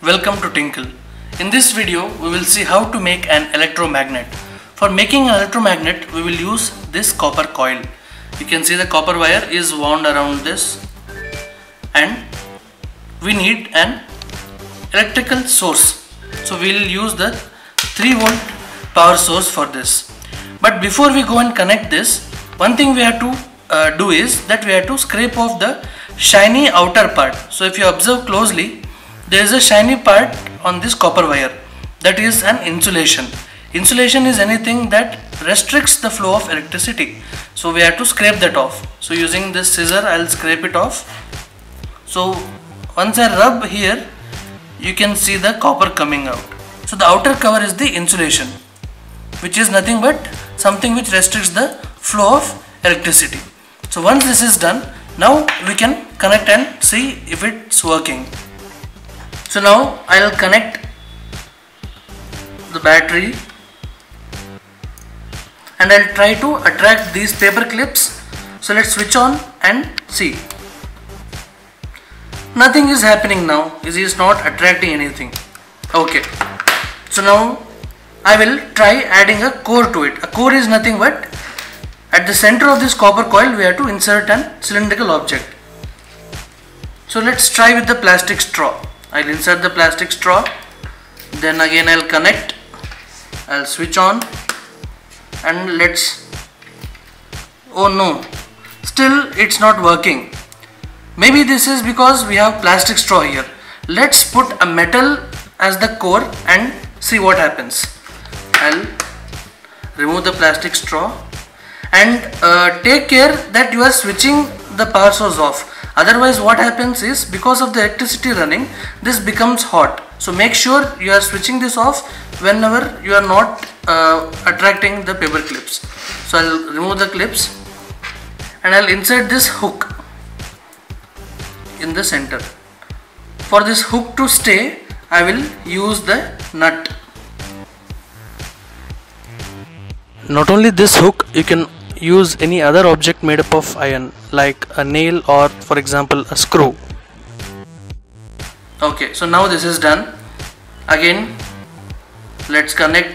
Welcome to Tinkle. In this video we will see how to make an electromagnet. For making an electromagnet we will use this copper coil. You can see the copper wire is wound around this and we need an electrical source. So we will use the 3-volt power source for this. But before we go and connect this, one thing we have to do is that we have to scrape off the shiny outer part. So if you observe closely, there is a shiny part on this copper wire, that is an insulation. Insulation is anything that restricts the flow of electricity, so we have to scrape that off. So using this scissor I will scrape it off. So once I rub here, you can see the copper coming out. So the outer cover is the insulation, which is nothing but something which restricts the flow of electricity. So once this is done, now we can connect and see if it's working. So now I will connect the battery and I will try to attract these paper clips. So let's switch on and see. Nothing is happening now. It is not attracting anything. Okay. So now I will try adding a core to it. A core is nothing but at the center of this copper coil we have to insert an cylindrical object. So let's try with the plastic straw. I'll insert the plastic straw, then again I'll connect, I'll switch on and oh no, still it's not working. Maybe this is because we have plastic straw here. Let's put a metal as the core and see what happens. I'll remove the plastic straw and take care that you are switching the power source off. Otherwise what happens is, because of the electricity running, this becomes hot. So make sure you are switching this off whenever you are not attracting the paper clips. So I'll remove the clips and I'll insert this hook in the center. For this hook to stay, I will use the nut. Not only this hook, you can use any other object made up of iron, like a nail or for example a screw. Okay, so now this is done. Again let's connect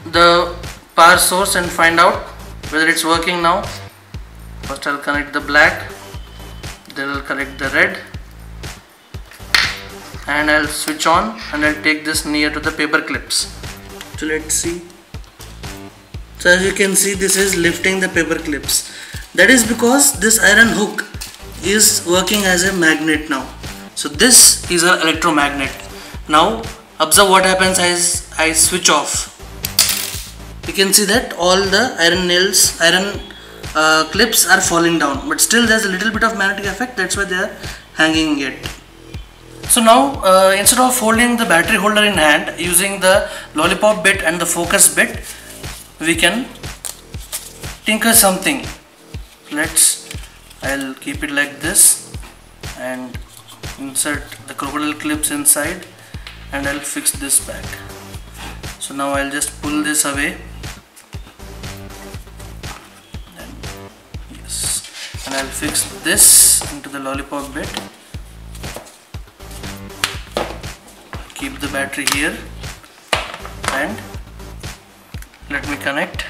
the power source and find out whether it's working now. First I'll connect the black, then I'll connect the red and I'll switch on and I'll take this near to the paper clips. So let's see. So as you can see, this is lifting the paper clips. That is because this iron hook is working as a magnet now. So this is an electromagnet. Now observe what happens as I switch off. You can see that all the iron clips are falling down, but still there's a little bit of magnetic effect, that's why they are hanging it. So now instead of holding the battery holder in hand, using the lollipop bit and the focus bit, we can tinker something. I'll keep it like this and insert the crocodile clips inside and I'll fix this back. So now I'll just pull this away and I'll fix this into the lollipop bit. Keep the battery here and let me connect.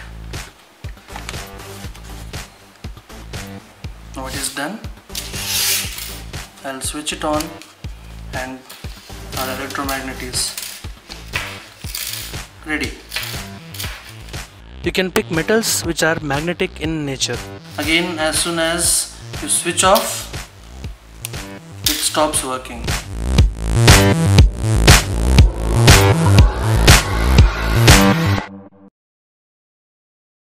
Now it is done. I'll switch it on and our electromagnet is ready. You can pick metals which are magnetic in nature. Again, as soon as you switch off, it stops working.